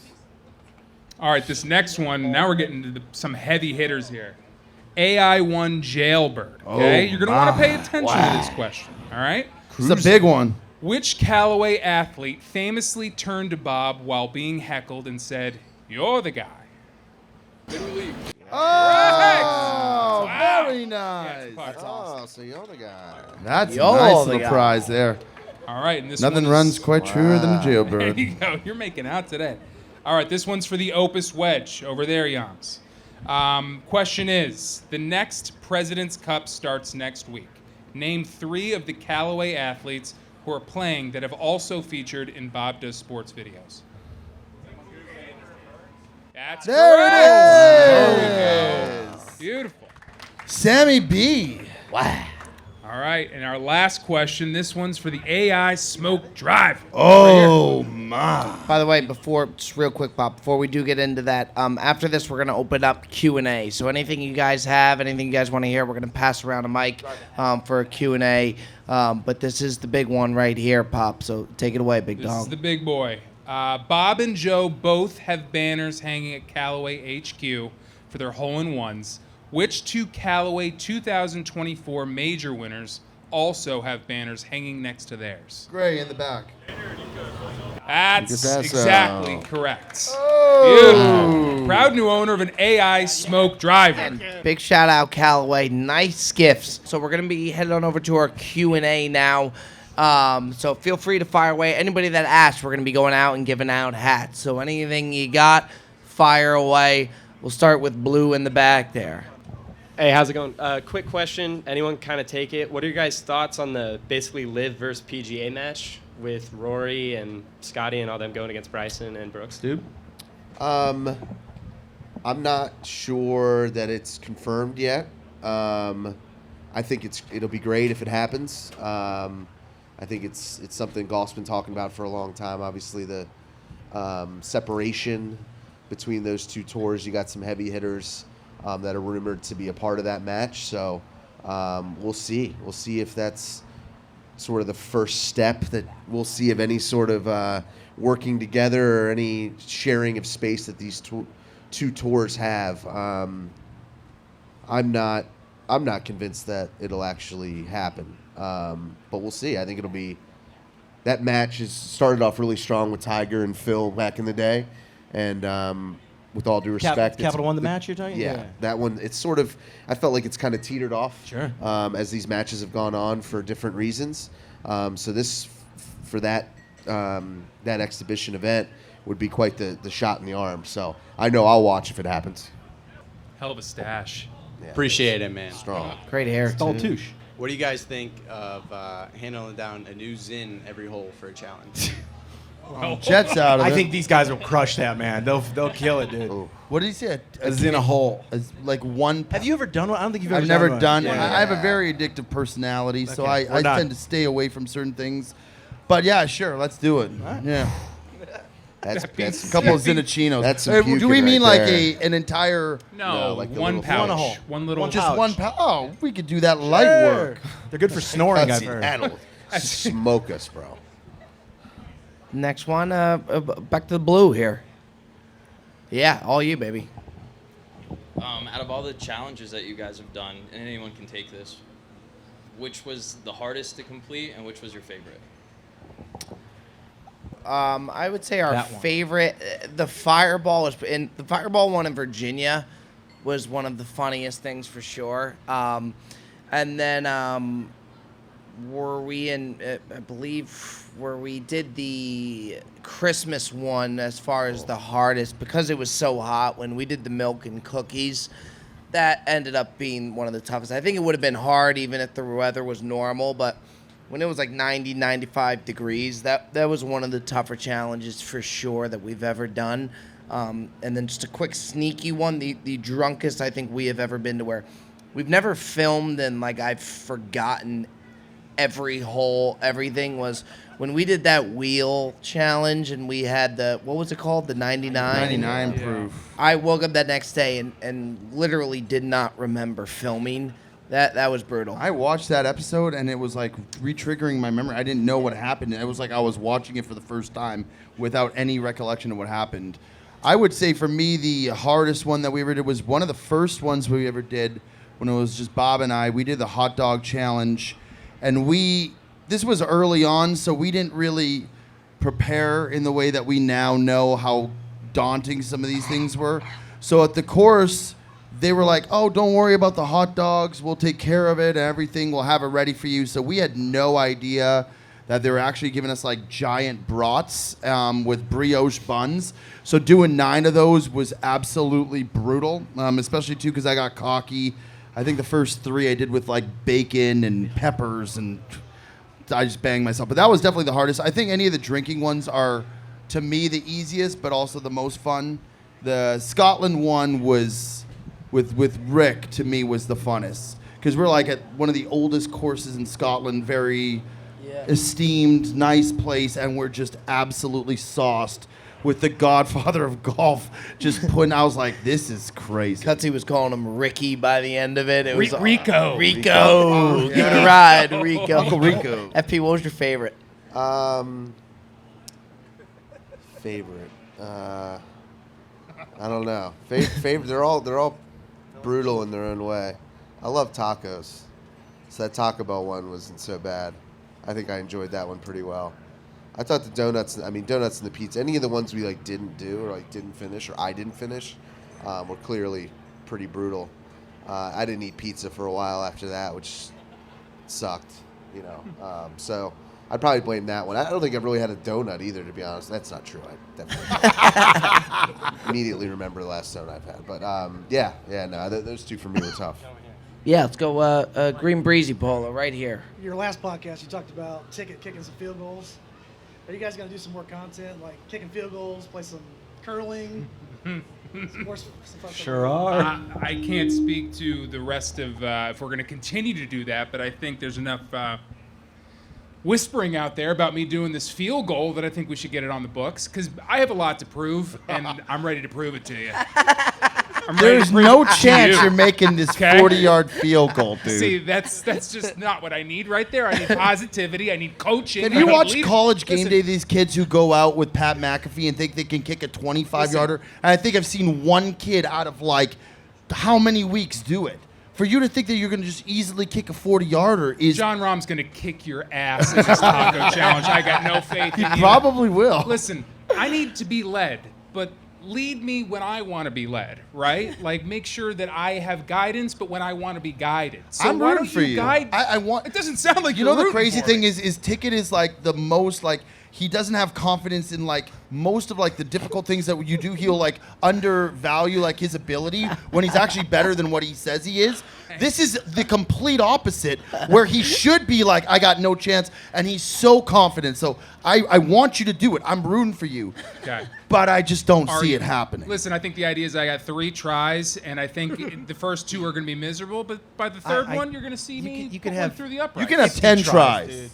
All right, this next one, now we're getting to some heavy hitters here. AI1 Jailbird. Okay? You're going to want to pay attention to this question. All right? It's a big one. Which Callaway athlete famously turned to Bob while being heckled and said, "You're the guy"? Oh, Wow. very nice. Oh, so you're the guy. That's a Yo, nice the little guy. prize there. All right, and this Nothing one runs is, quite truer than a There jailbird. you go. You're making out today. All right, this one's for the Opus Wedge over there, Yams. Question is: the next President's Cup starts next week. Name 3 of the Callaway athletes who are playing that have also featured in Bob Does Sports videos. That's There correct. it There we is. go. Beautiful. Sammy B. Wow. All right, and our last question. This one's for the AI Smoke Drive. Oh, my. By the way, just real quick, Bob, before we do get into that, after this, we're going to open up Q&A. So anything you guys have, anything you guys want to hear, we're going to pass around a mic for a Q&A. But this is the big one right here, Pop. So take it away, big This dog. is the big boy. Bob and Joe both have banners hanging at Callaway HQ for their hole-in-ones. Which 2 Callaway 2024 major winners also have banners hanging next to theirs? Gray in the back. That's that's, exactly correct. Oh. Beautiful. Proud new owner of an AI Smoke Driver. Big shout out, Callaway. Nice gifts. So we're gonna be heading on over to our Q&A now. So feel free to fire away. Anybody that asks, we're gonna be going out and giving out hats. So anything you got, fire away. We'll start with Blue in the back there. Hey, how's it going? Quick question. Anyone kind of take it? What are your guys' thoughts on the basically Liv versus PGA match with Rory and Scotty and all them going against Bryson and Brooks? Dude. I'm not sure that it's confirmed yet. I think it'll be great if it happens. I think it's something golf's been talking about for a long time. Obviously, the separation between those two tours. You got some heavy hitters that are rumored to be a part of that match. So we'll see. We'll see if that's sort of the first step that we'll see of any sort of working together or any sharing of space that these two tours have. I'm not convinced that it'll actually happen, but we'll see. I think it'll be that match has started off really strong with Tiger and Phil back in the day, and with all due respect, Capital won the match you're talking? Yeah, that one. It's sort of. I felt like it's kind of teetered off. Sure. As these matches have gone on for different reasons, so this for that exhibition event would be quite the shot in the arm. So I know I'll watch if it happens. Hell of a stash. Yeah, Appreciate it, man. strong. Great hair, Stall too. touche. What do you guys think of handling down a new zin every hole for a challenge? Jets out of it. I think these guys will crush that, man. They'll kill it, dude. Oh. What did he say? A zin a hole. Like one. Have you ever done one? I don't think you've ever I've never one. done. Yeah. I have a very addictive personality, so Okay, I we're not. tend to stay away from certain things. But yeah, sure, let's do it. Yeah, That's a couple of Zinicinos. That's some Do we puking mean right like there. an entire? No, like the one little pouch. one hole. One little Just pouch. one pound. Oh, we could do that light work. They're good for snoring, I've heard. That'll smoke us, bro. Next one, back to the Blue here. Yeah, all you, baby. Out of all the challenges that you guys have done, and anyone can take this, which was the hardest to complete and which was your favorite? I would say our That one. favorite, the Fireball the Fireball one in Virginia was one of the funniest things for sure. And then were we in, I believe, where we did the Christmas one as far as the hardest because it was so hot when we did the milk and cookies. That ended up being one of the toughest. I think it would have been hard even if the weather was normal, but when it was like 90, 95 degrees, that was one of the tougher challenges for sure that we've ever done. And then just a quick sneaky one, the drunkest I think we have ever been to, where we've never filmed and like I've forgotten every hole, everything, was when we did that wheel challenge and we had what was it called? The 99? 99 proof. I woke up that next day and literally did not remember filming. That was brutal. I watched that episode and it was like re-triggering my memory. I didn't know what happened. It was like I was watching it for the first time without any recollection of what happened. I would say for me the hardest one that we ever did was one of the first ones we ever did when it was just Bob and I. We did the hot dog challenge, and this was early on, so we didn't really prepare in the way that we now know how daunting some of these things were. So at the course, they were like, oh, don't worry about the hot dogs. We'll take care of it and everything. We'll have it ready for you. So we had no idea that they were actually giving us like giant brats with brioche buns. So doing 9 of those was absolutely brutal, especially too because I got cocky. I think the first 3 I did with like bacon and peppers, and I just banged myself. But that was definitely the hardest. I think any of the drinking ones are, to me, the easiest, but also the most fun. The Scotland one was, with Rick, to me, was the funnest. Because we're like at one of the oldest courses in Scotland, very esteemed, nice place, and we're just absolutely sauced with the godfather of golf just putting, I was like, this is crazy. Cutsy was calling him Ricky by the end of it. It was Rico. Rico. Oh, Give it a ride, Rico. Uncle Rico. FP, what was your favorite? Favorite. I don't know. Favorite. They're all brutal in their own way. I love tacos, so that Taco Bell one wasn't so bad. I think I enjoyed that one pretty well. I thought the donuts and the pizza, any of the ones we like didn't do or like didn't finish or I didn't finish, were clearly pretty brutal. I didn't eat pizza for a while after that, which sucked, you know. So I'd probably blame that one. I don't think I've really had a donut either, to be honest. That's not true. I definitely immediately remember the last donut I've had. But no, those two for me were tough. Yeah, let's go Green Breezy Polo right here. Your last podcast, you talked about kicking some field goals. Are you guys going to do some more content, like kicking field goals, play some curling? Sure are. I can't speak to the rest of if we're going to continue to do that, but I think there's enough whispering out there about me doing this field goal that I think we should get it on the books because I have a lot to prove, and I'm ready to prove it to you. There's no chance you're making this 40-yard field goal, dude. See, that's just not what I need right there. I need positivity. I need coaching. Have you watched College Game Day, these kids who go out with Pat McAfee and think they can kick a 25-yarder? And I think I've seen one kid out of, like, how many weeks do it? For you to think that you're going to just easily kick a 40-yarder is... John Rahm's going to kick your ass in this taco challenge. I got no faith in you. He probably will. Listen, I need to be led, but lead me when I want to be led, right? Like, make sure that I have guidance, but when I want to be guided. So I'm rooting for you. I want. It doesn't sound like you know the crazy thing is Ticket is like the most like he doesn't have confidence in like most of like the difficult things that you do. He'll like undervalue like his ability when he's actually better than what he says he is. This is the complete opposite, where he should be like, I got no chance, and he's so confident. So I want you to do it. I'm rooting for you. Okay. But I just don't see it happening. Listen, I think the idea is I got 3 tries, and I think the first 2 are going to be miserable, but by the third one, you're going to see me going through the uprights. You can have 10 tries. Dude.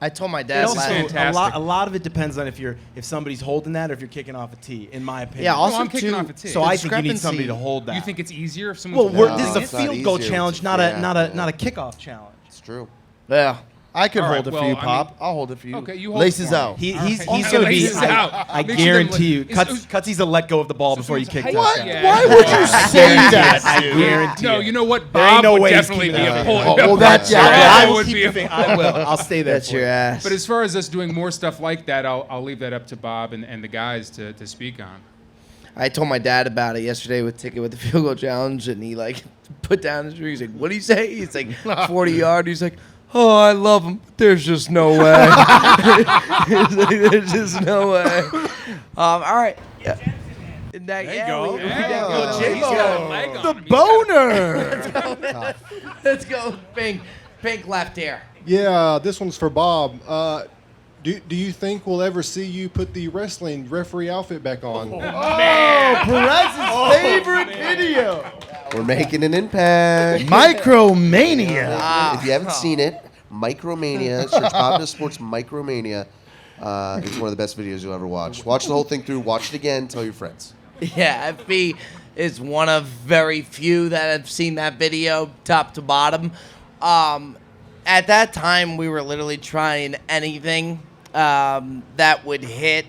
I told my dad Also, fantastic. a lot of it depends on if somebody's holding that or if you're kicking off a tee, in my opinion. Yeah, also I'm kicking too, off a tee. So I think you need somebody to hold that. You think it's easier if someone's Well, holding this is it? a field goal easier. challenge, It's not a- not a kickoff challenge. It's true. Yeah. I could All hold right, it for well, you, I Pop. mean- I'll hold it for you. Okay, you hold Laces it for me. out. He's Okay, going to be. laces out. I Make sure guarantee you, that- Cutsy's a let go of the ball before you kick What? that. Yeah. Why would you say that? I guarantee No, it. you know what? There ain't Bob no would way he's definitely be keeping a that. pull. Well, that's I will would keep be the thing. I will. I'll stay there. That's for your you. ass. But as far as us doing more stuff like that, I'll leave that up to Bob and the guys to speak on. I told my dad about it yesterday with Ticket with the field goal challenge, and he like put down his ring. He's like, "What do you say?" He's like, 40-yard. He's like, "Oh, I love him. There's just no way. He's like, there's just no way." All right. Yeah. There you go. He's got a leg on him. Boner. Let's go. Pink left here. Yeah, this one's for Bob. Do you think we'll ever see you put the wrestling referee outfit back on? Perez's favorite video. We're making an impact. Micromania. If you haven't seen it, Micromania, search Bob Does Sports Micromania. It's one of the best videos you'll ever watch. Watch the whole thing through. Watch it again. Tell your friends. Yeah, FB is one of very few that have seen that video top to bottom. At that time, we were literally trying anything that would hit.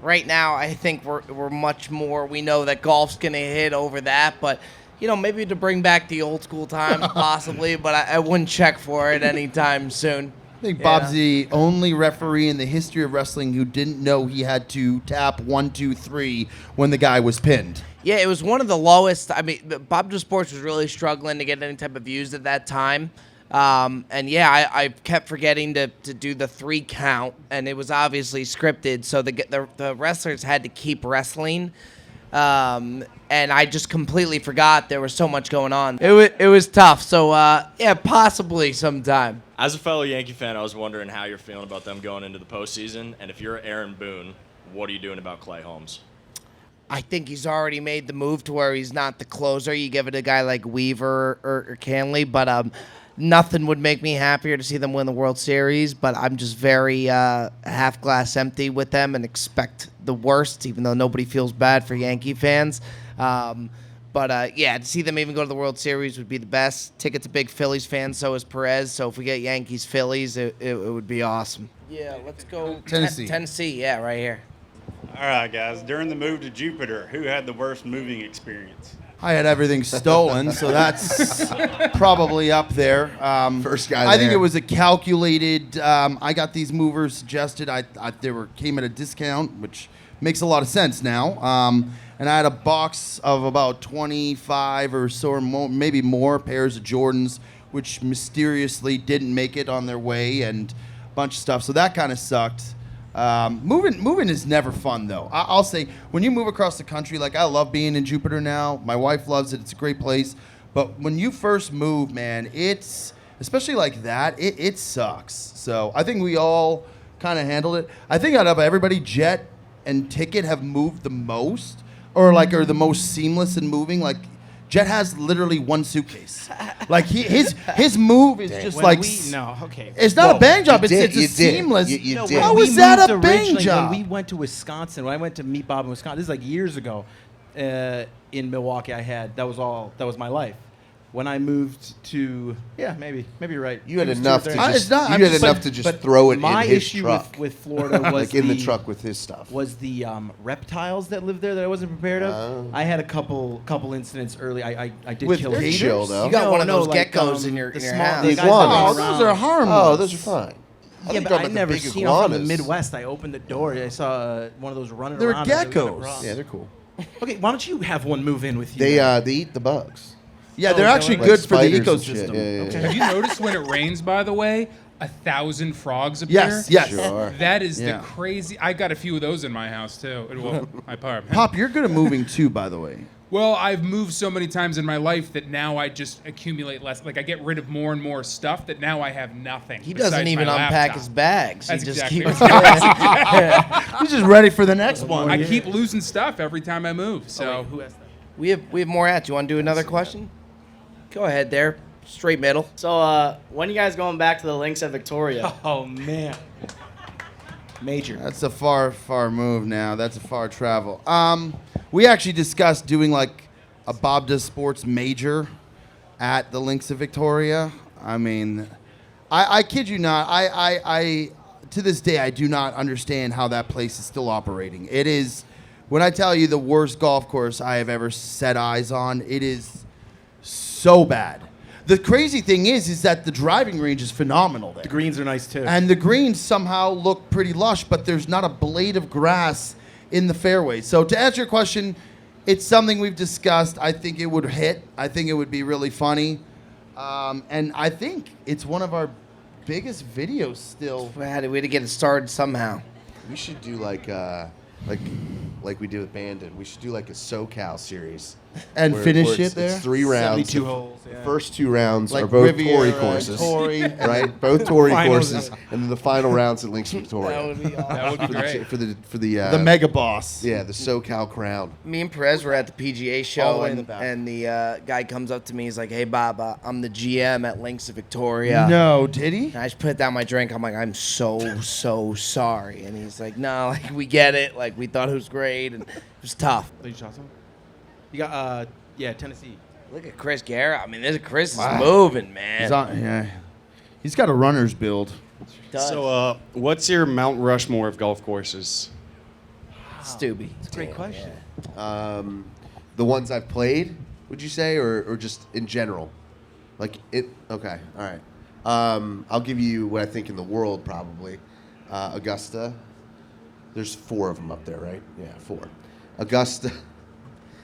Right now, I think we're much more. We know that golf's gonna hit over that, but maybe to bring back the old school times possibly. But I wouldn't check for it anytime soon. I think Bob's the only referee in the history of wrestling who didn't know he had to tap 1, 2, 3 when the guy was pinned. Yeah, it was one of the lowest. I mean, Bob Does Sports was really struggling to get any type of views at that time. And yeah, I kept forgetting to do the 3 count, and it was obviously scripted, so the wrestlers had to keep wrestling. And I just completely forgot there was so much going on. It was tough. So yeah, possibly sometime. As a fellow Yankee fan, I was wondering how you're feeling about them going into the postseason, and if you're Aaron Boone, what are you doing about Clay Holmes? I think he's already made the move to where he's not the closer. You give it a guy like Weaver or Canley, but nothing would make me happier to see them win the World Series. But I'm just very half glass empty with them and expect the worst, even though nobody feels bad for Yankee fans. But yeah, to see them even go to the World Series would be the best. Ticket's a big Phillies fan, so is Perez. So if we get Yankees-Phillies, it would be awesome. Yeah, let's go Tennessee. Tennessee, yeah, right here. All right, guys. During the move to Jupiter, who had the worst moving experience? I had everything stolen, so that's probably up there. First guy I think there. it was a calculated. I got these movers suggested. They came at a discount, which makes a lot of sense now. And I had a box of about 25 or so, or more, maybe more pairs of Jordans, which mysteriously didn't make it on their way. And bunch of stuff. So that kind of sucked. Moving is never fun though. I'll say when you move across the country, like I love being in Jupiter now. My wife loves it. It's a great place. But when you first move, man, it's especially like that. It sucks. So I think we all kind of handled it. I think out of everybody, Jet and Ticket have moved the most, or like are the most seamless in moving. Like Jet has literally one suitcase. Like his move is just When like okay. It's not a bang job. It's a seamless. You No, did. How when is we that moved a bang originally, job? When we went to Wisconsin, when I went to meet Bob in Wisconsin, this is like years ago. In Milwaukee, that was my life. When I moved to maybe you're right. You had It was enough 2 or to 3. just not- I'm you had just- enough to just But throw it my in his issue truck. with Florida was like in the truck with his stuff. Was the reptiles that lived there that I wasn't prepared of. Oh. I had a couple incidents early. I did With kill gators? Chill, though. You got one of those like, geckos in your the house. small- The guys that run iguanas. Oh, around. those are harmless. Oh, those are fine. Yeah, think but talking I about the never big seen them from the iguanas. Midwest. I opened the door. I saw one of those running They're around. and they went geckos. across. Yeah, they're cool. Okay, why don't you have one move in with you? They eat the bugs. Yeah, Oh, they're is that actually what good Like for the spiders and shit. ecosystem. Yeah, yeah, yeah. Have you noticed when it rains, by the way, 1,000 frogs appear? Yes, yes. Sure. That is Yeah. the crazy. I got a few of those in my house too. Well, my apartment. Pop, you're good at moving too, by the way. Well, I've moved so many times in my life that now I just accumulate less. Like I get rid of more and more stuff that now I have nothing. He doesn't besides even my unpack laptop. his bags. That's he just exactly keeps right. He's just ready for the next one. I keep losing stuff every time I move. So who has that? We have more at you. Want to do another question? Go ahead there. Straight middle. So, when you guys going back to the links at Victoria? Oh man, major. That's a far, far move now. That's a far travel. We actually discussed doing like a Bob Does Sports major at the Links of Victoria. I mean, I kid you not. I to this day I do not understand how that place is still operating. It is, when I tell you the worst golf course I have ever set eyes on, it is so bad. The crazy thing is that the driving range is phenomenal there. The greens are nice too. And the greens somehow look pretty lush, but there's not a blade of grass in the fairway. So to answer your question, it's something we've discussed. I think it would hit. I think it would be really funny. And I think it's one of our biggest videos still. We had to get it started somehow. We should do like we did with Bandon. We should do like a SoCal series. And finish it it's there? 3 rounds. 72 holes, The yeah. first 2 rounds Like are both Riviera, Tory courses. Tory. Right? Both Tory Finals. courses. And then the final rounds at Links Victoria. That would be awesome. that would be great. For the The mega boss. Yeah, the SoCal crown. Me and Perez were at the PGA All show, the way in and, the back. and the guy comes up to me. He's like, "Hey, Bob, I'm the GM at Links of Victoria." No, did he? And I just put down my drink. I'm like, "I'm so sorry." And he's like, "No, like we get it. Like we thought it was great, and it was tough." You shot some? You got Tennessee. Look at Chris Garrett. I mean, Chris is Wow. moving, man. Yeah. He's got a runner's build. Does. So, what's your Mount Rushmore of golf courses? Stubby. It's a great question. The ones I've played, would you say, or just in general? Like it. Okay. All right. I'll give you what I think in the world probably. Augusta. There's 4 of them up there, right? Yeah, 4. Augusta.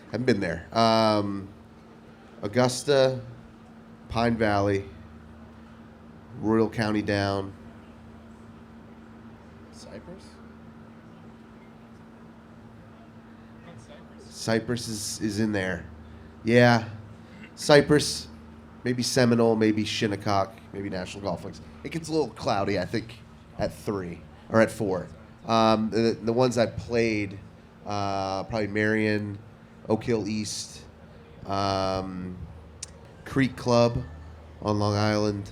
Haven't been there. Augusta, Pine Valley, Royal County Down. Cypress? Cypress is in there. Yeah. Cypress, maybe Seminole, maybe Shinnecock, maybe National Golf Links. It gets a little cloudy, I think, at 3 or at 4. The ones I've played, probably Marion, Oak Hill East, Creek Club on Long Island.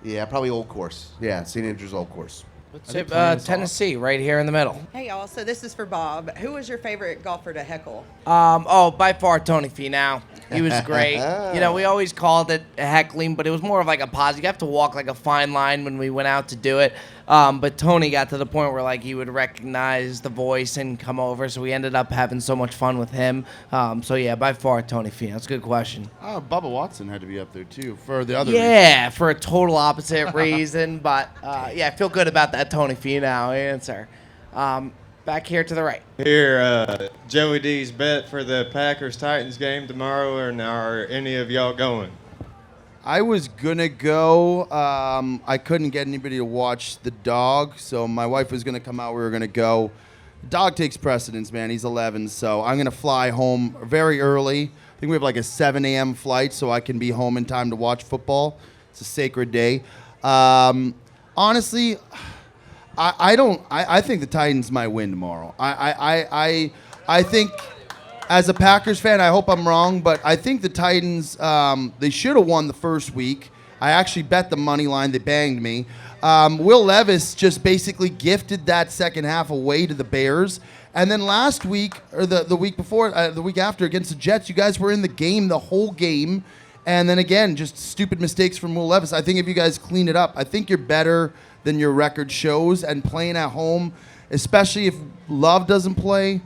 Yeah, probably Old Course. Yeah, St. Andrews Old Course. Let's say Tennessee, right here in the middle. Hey y'all, so this is for Bob. Who was your favorite golfer to heckle? By far Tony Finau. He was great. We always called it heckling, but it was more of like a positive. You have to walk like a fine line when we went out to do it. But Tony got to the point where like he would recognize the voice and come over, so we ended up having so much fun with him. So yeah, by far Tony Finau. That's a good question. Oh, Bubba Watson had to be up there too for the other. Yeah, for a total opposite reason, but yeah, I feel good about that Tony Finau answer. Back here to the right. Here, Joey D's bet for the Packers-Titans game tomorrow, and are any of y'all going? I was gonna go. I couldn't get anybody to watch the dog, so my wife was gonna come out. We were gonna go. Dog takes precedence, man. He's 11, so I'm gonna fly home very early. I think we have like a 7 a.m. flight, so I can be home in time to watch football. It's a sacred day. Honestly, I think the Titans might win tomorrow. I think, as a Packers fan, I hope I'm wrong, but I think the Titans, they should have won the first week. I actually bet the money line. They banged me. Will Levis just basically gifted that second half away to the Bears. And then last week, or the week before, the week after against the Jets, you guys were in the game the whole game. And then again, just stupid mistakes from Will Levis. I think if you guys clean it up, I think you're better than your record shows. And playing at home, especially if Love doesn't play,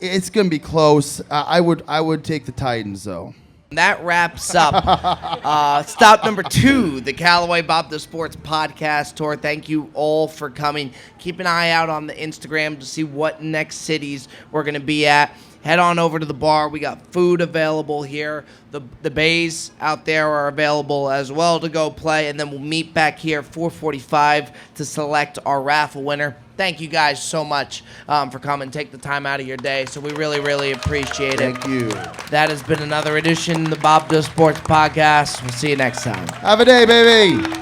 it's going to be close. I would take the Titans, though. That wraps up stop number 2, the Callaway Bob the Sports podcast tour. Thank you all for coming. Keep an eye out on the Instagram to see what next cities we're going to be at. Head on over to the bar. We got food available here. The bays out there are available as well to go play. And then we'll meet back here 4:45 to select our raffle winner. Thank you guys so much for coming. Take the time out of your day. So we really, really appreciate it. Thank you. That has been another edition of the Bob Does Sports podcast. We'll see you next time. Have a day, baby.